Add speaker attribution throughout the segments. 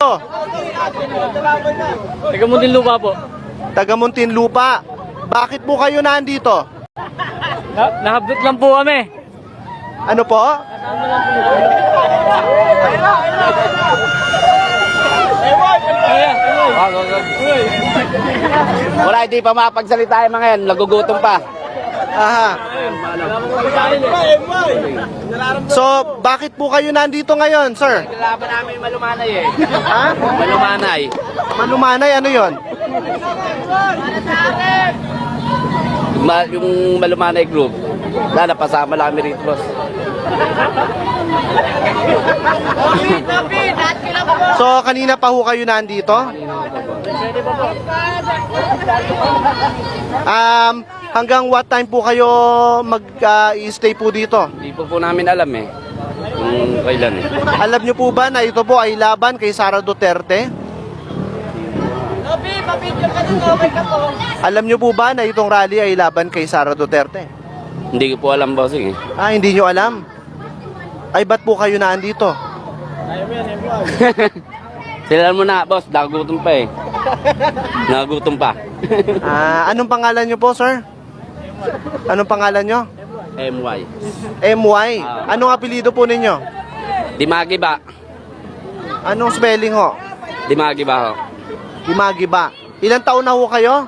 Speaker 1: kayo?
Speaker 2: Taga Muntinlupa po.
Speaker 1: Taga Muntinlupa. Bakit po kayo nandito?
Speaker 2: Nakabdot lang po kami.
Speaker 1: Ano po?
Speaker 3: Wala, hindi pa mapagsalita yung mga yan. Nagugutom pa.
Speaker 1: Aha. So, bakit po kayo nandito ngayon, sir?
Speaker 3: Laban namin yung malumanay eh.
Speaker 1: Ha?
Speaker 3: Malumanay.
Speaker 1: Malumanay, ano yon?
Speaker 3: Yung malumanay group. Wala, napasama lang kami rito, boss.
Speaker 1: So, kanina pa ho kayo nandito? Hanggang what time po kayo mag-stay po dito?
Speaker 3: Hindi po namin alam eh. Kung kailan eh.
Speaker 1: Alam nyo po ba na ito po ay laban kay Sara Duterte? Alam nyo po ba na itong rally ay laban kay Sara Duterte?
Speaker 3: Hindi ko po alam, bossing eh.
Speaker 1: Ah, hindi nyo alam? Ay, ba't po kayo naandito?
Speaker 3: Sila mo na, boss. Nagugutom pa eh. Nagugutom pa.
Speaker 1: Anong pangalan nyo po, sir? Anong pangalan nyo?
Speaker 3: MY.
Speaker 1: MY. Anong apelido po ninyo?
Speaker 3: Dimagi ba?
Speaker 1: Anong spelling ho?
Speaker 3: Dimagi ba ho?
Speaker 1: Dimagi ba? Ilang taon na ho kayo?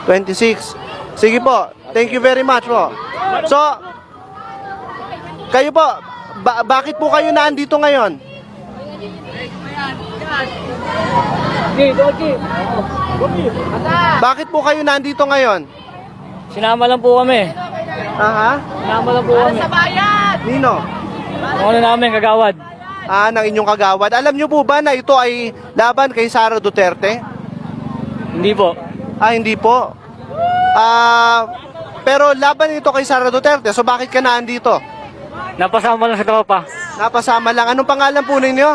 Speaker 1: 26. Sige po. Thank you very much po. So, kayo po, bakit po kayo naandito ngayon? Bakit po kayo nandito ngayon?
Speaker 2: Sinama lang po kami.
Speaker 1: Aha?
Speaker 2: Sinama lang po kami.
Speaker 1: Nino?
Speaker 2: Kung ano namin, kagawad.
Speaker 1: Ng inyong kagawad. Alam nyo po ba na ito ay laban kay Sara Duterte?
Speaker 2: Hindi po.
Speaker 1: Hindi po. Pero laban ito kay Sara Duterte. So bakit ka naandito?
Speaker 2: Napasama lang sa tropa.
Speaker 1: Napasama lang. Anong pangalan po ninyo?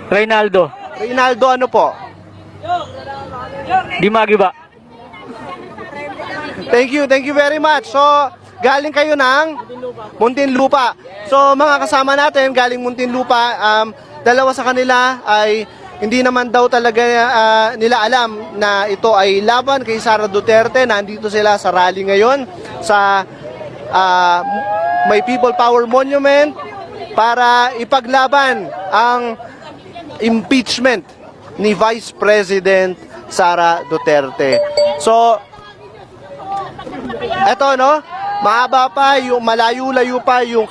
Speaker 2: Reynaldo.
Speaker 1: Reynaldo ano po?
Speaker 2: Dimagi ba?
Speaker 1: Thank you very much. So, galing kayo ng Muntinlupa. So, mga kasama natin, galing Muntinlupa, dalawa sa kanila ay hindi naman daw talaga nila alam na ito ay laban kay Sara Duterte. Nandito sila sa rally ngayon sa May People Power Monument para ipaglaban ang impeachment ni Vice President Sara Duterte. So, eto no, mahaba pa, yung malayo-layo pa yung